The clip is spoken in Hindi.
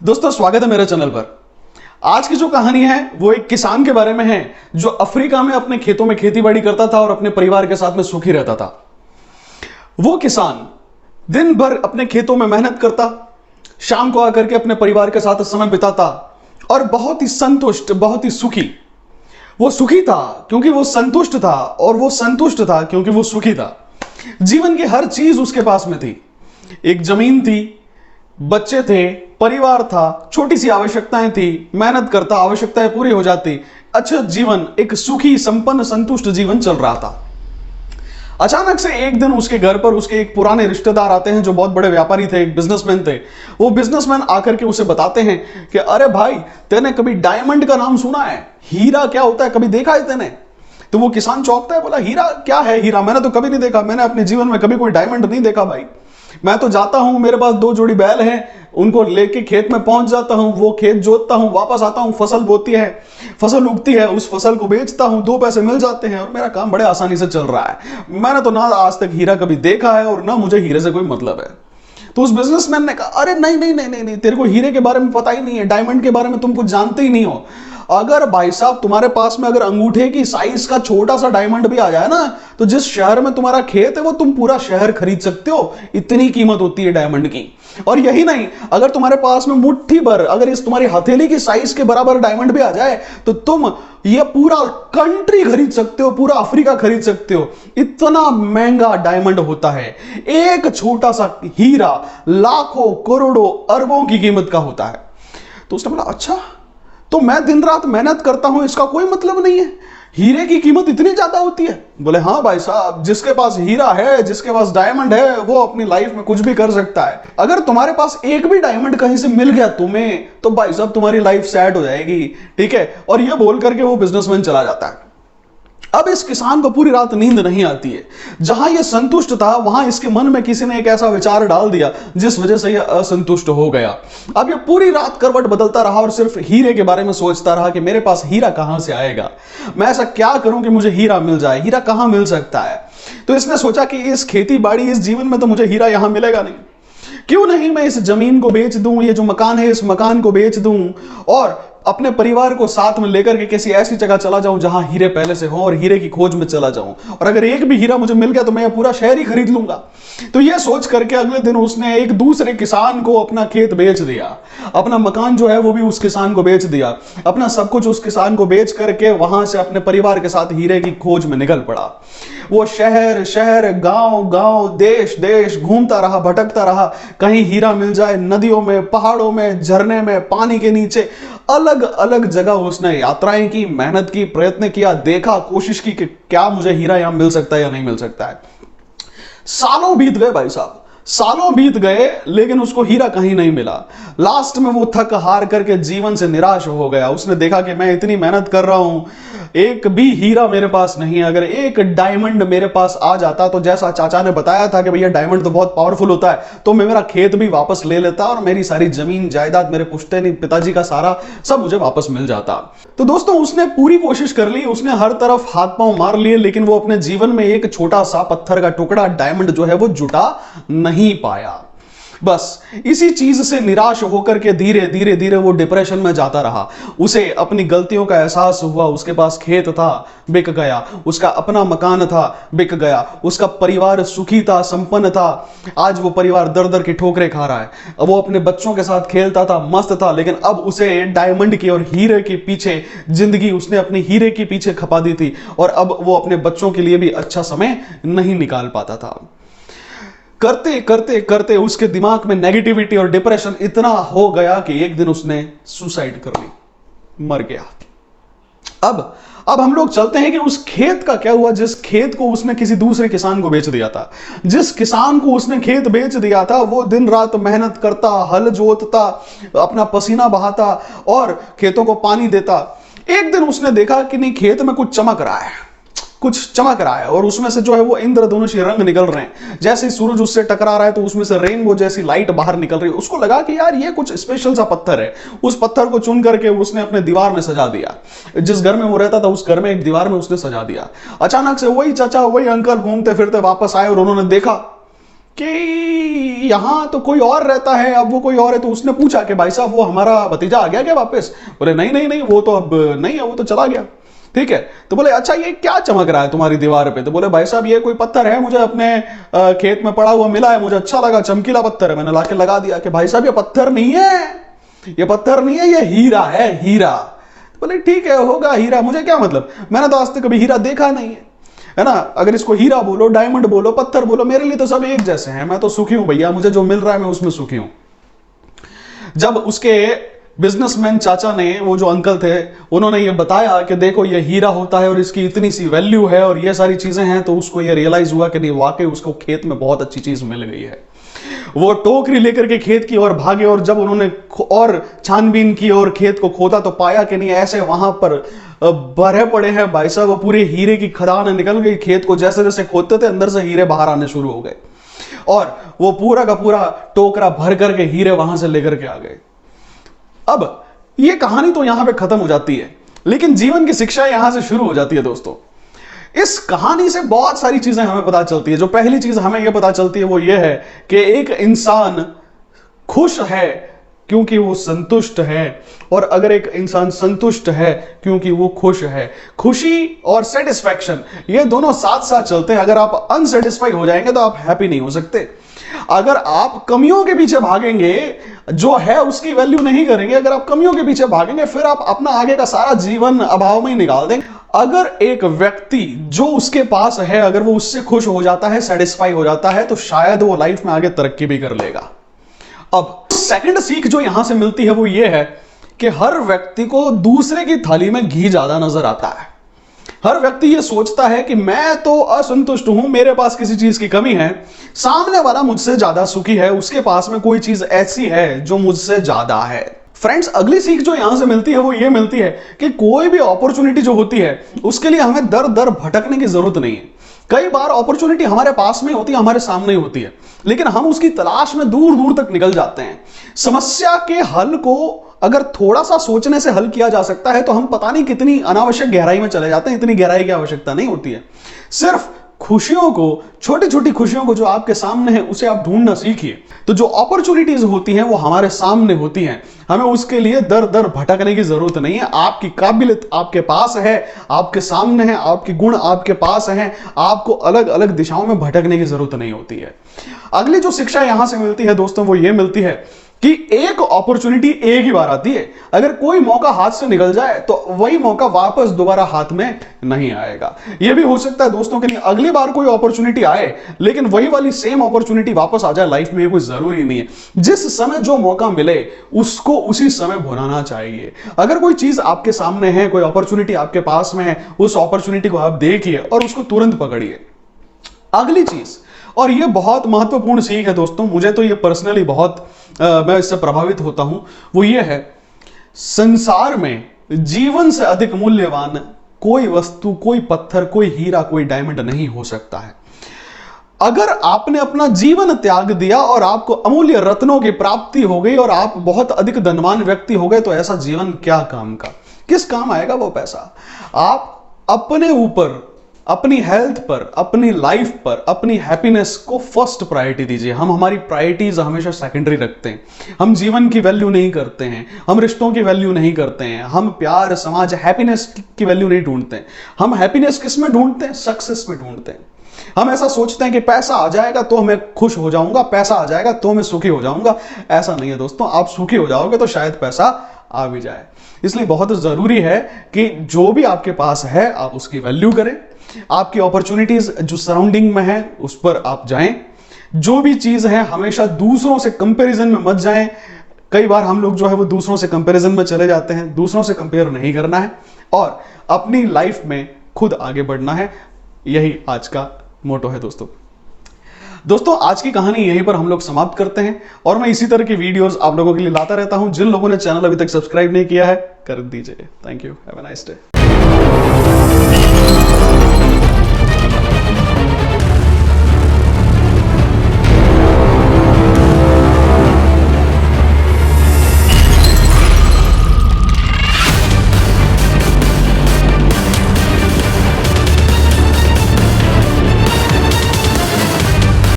दोस्तों स्वागत है मेरे चैनल पर। आज की जो कहानी है वो एक किसान के बारे में है जो अफ्रीका में अपने खेतों में खेती बाड़ी करता था और अपने परिवार के साथ में सुखी रहता था। वो किसान दिन भर अपने खेतों में मेहनत करता, शाम को आकर के अपने परिवार के साथ समय बिताता और बहुत ही संतुष्ट, बहुत ही सुखी। वो सुखी था क्योंकि वो संतुष्ट था और वो संतुष्ट था क्योंकि वो सुखी था। जीवन की हर चीज उसके पास में थी। एक जमीन थी, बच्चे थे, परिवार था, छोटी सी आवश्यकताएं थी, मेहनत करता, आवश्यकताएं पूरी हो जाती, अच्छा जीवन, एक सुखी संपन्न संतुष्ट जीवन चल रहा था। अचानक से एक दिन उसके घर पर उसके एक पुराने रिश्तेदार आते हैं जो बहुत बड़े व्यापारी थे, एक बिजनेसमैन थे। वो बिजनेसमैन आकर के उसे बताते हैं कि अरे भाई, तेने कभी डायमंड का नाम सुना है? हीरा क्या होता है, कभी देखा है तेने? तो वो किसान चौंकता है, बोला हीरा क्या है? हीरा मैंने तो कभी नहीं देखा, मैंने अपने जीवन में कभी कोई डायमंड नहीं देखा भाई। मैं तो जाता हूं, मेरे पास 2 जोड़ी बैल हैं, उनको लेके खेत में पहुंच जाता हूं, वो खेत जोतता हूं, वापस आता हूं, फसल बोती है, फसल उगती है, उस फसल को बेचता हूं, 2 पैसे मिल जाते हैं और मेरा काम बड़े आसानी से चल रहा है। मैंने तो ना आज तक हीरा कभी देखा है और ना मुझे हीरे से कोई मतलब है। तो उस बिजनेसमैन ने कहा, अरे नहीं नहीं नहीं नहीं नहीं, तेरे को हीरे के बारे में पता ही नहीं है, डायमंड के बारे में तुम कुछ जानते ही नहीं हो। अगर भाई साहब तुम्हारे पास में अगर अंगूठे की साइज का छोटा सा डायमंड भी आ जाए ना, तो जिस शहर में तुम्हारा खेत है वो तुम पूरा शहर खरीद सकते हो, इतनी कीमत होती है डायमंड की। और यही नहीं, अगर तुम्हारे पास में मुट्ठी भर, अगर इस तुम्हारी हथेली की साइज के बराबर डायमंड भी आ जाए तो तुम ये पूरा कंट्री खरीद सकते हो, पूरा अफ्रीका खरीद सकते हो, इतना महंगा डायमंड होता है। एक छोटा सा हीरा लाखों करोड़ों अरबों की कीमत का होता है। तो उसने बोला, अच्छा तो मैं दिन रात मेहनत करता हूं, इसका कोई मतलब नहीं है, हीरे की कीमत इतनी ज्यादा होती है? बोले हाँ भाई साहब, जिसके पास हीरा है, जिसके पास डायमंड है, वो अपनी लाइफ में कुछ भी कर सकता है। अगर तुम्हारे पास एक भी डायमंड कहीं से मिल गया तुम्हें, तो भाई साहब तुम्हारी लाइफ सेट हो जाएगी, ठीक है। और ये बोल करके वो बिजनेसमैन चला जाता है। अब इस किसान को पूरी रात नींद नहीं आती है। जहां ये संतुष्ट था वहां इसके मन में किसी ने एक ऐसा विचार डाल दिया जिस वजह से ये असंतुष्ट हो गया। अब ये पूरी रात करवट बदलता रहा और सिर्फ हीरे के बारे में सोचता रहा कि मेरे पास हीरा कहां से आएगा, मैं ऐसा क्या करूं कि मुझे हीरा मिल जाए, हीरा कहां मिल सकता है। तो इसने सोचा कि इस खेती बाड़ी, इस जीवन में तो मुझे हीरा यहां मिलेगा नहीं, क्यों नहीं मैं इस जमीन को बेच दूं, ये जो मकान है इस मकान को बेच दूं और अपने परिवार को साथ में लेकर के किसी ऐसी जगह चला जाऊं जहां हीरे पहले से हो और हीरे की खोज में चला जाऊं, और अगर एक भी हीरा मुझे मिल गया तो मैं ये पूरा शहर ही खरीद लूंगा। तो ये सोच करके अगले दिन उसने एक दूसरे किसान को अपना खेत बेच दिया, अपना मकान जो है वो भी उस किसान को बेच दिया, अपना सब कुछ उस किसान को बेच करके वहां से अपने परिवार के साथ हीरे की खोज में निकल पड़ा। वो शहर शहर, गांव गांव, देश देश घूमता रहा, भटकता रहा, कहीं हीरा मिल जाए, नदियों में, पहाड़ों में, झरने में, पानी के नीचे, अलग अलग जगह उसने यात्राएं की, मेहनत की, प्रयत्न किया, देखा, कोशिश की कि क्या मुझे हीरा यहां मिल सकता है या नहीं मिल सकता है। सालों बीत गए भाई साहब, सालों बीत गए, लेकिन उसको हीरा कहीं नहीं मिला। लास्ट में वो थक हार करके जीवन से निराश हो गया। उसने देखा कि मैं इतनी मेहनत कर रहा हूं, एक भी हीरा मेरे पास नहीं है। अगर एक डायमंड मेरे पास आ जाता, तो जैसा चाचा ने बताया था कि भैया डायमंड तो बहुत पावरफुल होता है, तो मैं मेरा खेत भी वापस ले लेता और मेरी सारी जमीन जायदाद, मेरे पुश्तैनी पिताजी का सारा सब मुझे वापस मिल जाता। तो दोस्तों उसने पूरी कोशिश कर ली, उसने हर तरफ हाथ पांव मार लिए, लेकिन वो अपने जीवन में एक छोटा सा पत्थर का टुकड़ा, डायमंड जो है वो जुटा नहीं पाया। बस इसी चीज से निराश होकर के धीरे धीरे धीरे वो डिप्रेशन में जाता रहा। उसे अपनी गलतियों का एहसास हुआ। उसके पास खेत था, बिक गया, उसका अपना मकान था, बिक गया, उसका परिवार सुखी था, संपन्न था, आज वो परिवार दर दर की ठोकरें खा रहा है। अब वो अपने बच्चों के साथ खेलता था, मस्त था, लेकिन अब उसे डायमंड की और हीरे के पीछे जिंदगी उसने अपनी हीरे के पीछे खपा दी थी और अब वो अपने बच्चों के लिए भी अच्छा समय नहीं निकाल पाता था। करते करते करते उसके दिमाग में नेगेटिविटी और डिप्रेशन इतना हो गया कि एक दिन उसने सुसाइड कर ली, मर गया। अब हम लोग चलते हैं कि उस खेत का क्या हुआ, जिस खेत को उसने किसी दूसरे किसान को बेच दिया था। जिस किसान को उसने खेत बेच दिया था वो दिन रात मेहनत करता, हल जोतता, अपना पसीना बहाता और खेतों को पानी देता। एक दिन उसने देखा कि नहीं, खेत में कुछ चमक रहा है, कुछ चमक रहा है और उसमें से जो है वो इंद्रधनुषी रंग निकल रहे हैं। जैसे ही सूरज उससे टकरा रहा है तो उसमें से रेनबो जैसी लाइट बाहर निकल रही है। उसको लगा कि यार ये कुछ स्पेशल सा पत्थर है। उस पत्थर को चुन करके उसने अपने दीवार में सजा दिया। जिस घर में वो रहता था उस घर में एक दीवार में उसने सजा दिया। अचानक से वही चाचा, वही अंकल घूमते फिरते वापस आए और उन्होंने देखा कि यहां तो कोई और रहता है, अब वो कोई और है। तो उसने पूछा कि भाई साहब वो हमारा भतीजा आ गया क्या वापस? बोले नहीं नहीं नहीं, वो तो अब नहीं है, वो तो चला गया। ठीक है, तो बोले अच्छा ये क्या चमक रहा है तुम्हारी दीवार पे? तो बोले भाई साहब ये कोई पत्थर है, मुझे अपने खेत में पड़ा हुआ मिला है, मुझे अच्छा लगा, चमकीला पत्थर है, मैंने लाके लगा दिया। कि भाई साहब ये पत्थर नहीं है, ये पत्थर नहीं है, ये हीरा है, हीरा। तो बोले ठीक है, होगा हीरा, मुझे क्या मतलब, मैंने तो आज तक कभी हीरा देखा नहीं है ना। अगर इसको हीरा बोलो, डायमंड बोलो, पत्थर बोलो, मेरे लिए तो सब एक जैसे हैं, मैं तो सुखी हूं भैया, मुझे जो मिल रहा है मैं उसमें सुखी हूं। जब उसके बिजनेसमैन चाचा ने, वो जो अंकल थे, उन्होंने ये बताया कि देखो ये हीरा होता है और इसकी इतनी सी वैल्यू है और ये सारी चीजें हैं, तो उसको ये रियलाइज हुआ कि नहीं वाकई उसको खेत में बहुत अच्छी चीज मिल गई है। वो टोकरी लेकर के खेत की ओर भागे और जब उन्होंने और छानबीन की और खेत को खोदा तो पाया कि नहीं ऐसे वहां पर भरे पड़े हैं भाई साहब, वो पूरे हीरे की खदान निकल गई। खेत को जैसे जैसे खोदते थे अंदर से हीरे बाहर आने शुरू हो गए और वो पूरा का पूरा टोकरा भर करके हीरे वहां से लेकर के आ गए। अब ये कहानी तो यहां पे खत्म हो जाती है, लेकिन जीवन की शिक्षा यहां से शुरू हो जाती है दोस्तों। इस कहानी से बहुत सारी चीजें हमें पता चलती है। जो पहली चीज हमें यह पता चलती है वो ये है कि एक इंसान खुश है क्योंकि वो संतुष्ट है, और अगर एक इंसान संतुष्ट है क्योंकि वो खुश है। खुशी और सेटिस्फैक्शन ये दोनों साथ साथ चलते हैं। अगर आप अनसेटिस्फाइड हो जाएंगे तो आप हैप्पी नहीं हो सकते। अगर आप कमियों के पीछे भागेंगे, जो है उसकी वैल्यू नहीं करेंगे, अगर आप कमियों के पीछे भागेंगे फिर आप अपना आगे का सारा जीवन अभाव में ही निकाल देंगे। अगर एक व्यक्ति जो उसके पास है अगर वो उससे खुश हो जाता है, सेटिस्फाई हो जाता है, तो शायद वो लाइफ में आगे तरक्की भी कर लेगा। अब सेकंड सीख जो यहां से मिलती है वो ये है कि हर व्यक्ति को दूसरे की थाली में घी ज्यादा नजर आता है। हर व्यक्ति ये सोचता है कि मैं तो असंतुष्ट हूं, मेरे पास किसी चीज की कमी है, सामने वाला मुझसे ज्यादा सुखी है, उसके पास में कोई चीज ऐसी है जो मुझसे ज्यादा है। फ्रेंड्स, अगली सीख जो यहां से मिलती है वो ये मिलती है कि कोई भी अपॉर्चुनिटी जो होती है उसके लिए हमें दर दर भटकने की जरूरत नहीं है। कई बार अपॉर्चुनिटी हमारे पास में होती है, हमारे सामने ही होती है, लेकिन हम उसकी तलाश में दूर दूर तक निकल जाते हैं। समस्या के हल को अगर थोड़ा सा सोचने से हल किया जा सकता है तो हम पता नहीं कितनी अनावश्यक गहराई में चले जाते हैं। इतनी गहराई की आवश्यकता नहीं होती है। सिर्फ खुशियों को, छोटी छोटी खुशियों को जो आपके सामने है उसे आप ढूंढना सीखिए। तो जो अपॉर्चुनिटीज होती हैं वो हमारे सामने होती हैं, हमें उसके लिए दर दर भटकने की जरूरत नहीं है। आपकी काबिलियत आपके पास है, आपके सामने है, आपके गुण आपके पास हैं, आपको अलग अलग दिशाओं में भटकने की जरूरत नहीं होती है। अगली जो शिक्षा यहां से मिलती है दोस्तों वो ये मिलती है कि एक अपॉर्चुनिटी एक ही बार आती है। अगर कोई मौका हाथ से निकल जाए तो वही मौका वापस दोबारा हाथ में नहीं आएगा। यह भी हो सकता है दोस्तों के लिए अगली बार कोई अपॉर्चुनिटी आए लेकिन वही वाली सेम अपॉर्चुनिटी वापस आ जाए लाइफ में, ये कोई जरूरी नहीं है। जिस समय जो मौका मिले उसको उसी समय भुनाना चाहिए। अगर कोई चीज आपके सामने है, कोई अपॉर्चुनिटी आपके पास में है, उस अपॉर्चुनिटी को आप देखिए और उसको तुरंत पकड़िए। अगली चीज, और ये बहुत महत्वपूर्ण सीख है दोस्तों, मुझे तो ये पर्सनली बहुत मैं इससे प्रभावित होता हूं, वो ये है संसार में जीवन से अधिक मूल्यवान कोई वस्तु, कोई पत्थर, कोई हीरा, कोई डायमंड नहीं हो सकता है। अगर आपने अपना जीवन त्याग दिया और आपको अमूल्य रत्नों की प्राप्ति हो गई और आप बहुत अधिक धनवान व्यक्ति हो गए तो ऐसा जीवन क्या काम का? किस काम आएगा वो पैसा? आप अपने ऊपर, अपनी हेल्थ पर, अपनी लाइफ पर, अपनी हैप्पीनेस को फर्स्ट प्रायोरिटी दीजिए। हम हमारी प्रायोरिटीज हमेशा सेकेंडरी रखते हैं। हम जीवन की वैल्यू नहीं करते हैं, हम रिश्तों की वैल्यू नहीं करते हैं, हम प्यार, समाज, हैप्पीनेस की वैल्यू नहीं ढूंढते हैं। हम हैप्पीनेस किस में ढूंढते हैं? सक्सेस में ढूंढते हैं। हम ऐसा सोचते हैं कि पैसा आ जाएगा तो मैं खुश हो जाऊंगा, पैसा आ जाएगा तो मैं सुखी हो जाऊंगा। ऐसा नहीं है दोस्तों, आप सुखी हो जाओगे तो शायद पैसा आ भी जाए। इसलिए बहुत जरूरी है कि जो भी आपके पास है आप उसकी वैल्यू करें। आपकी अपॉर्चुनिटीज जो सराउंडिंग में है उस पर आप जाएं। जो भी चीज है हमेशा दूसरों से कंपैरिजन में मत जाएं। कई बार हम लोग जो है वो दूसरों से कंपैरिजन में चले जाते हैं। दूसरों से कंपेयर नहीं करना है और अपनी लाइफ में खुद आगे बढ़ना है। यही आज का मोटो है दोस्तों। आज की कहानी यहीं पर हम लोग समाप्त करते हैं और मैं इसी तरह की वीडियोस आप लोगों के लिए लाता रहता हूं। जिन लोगों ने चैनल अभी तक सब्सक्राइब नहीं किया है कर दीजिए। Thank you, have a nice day.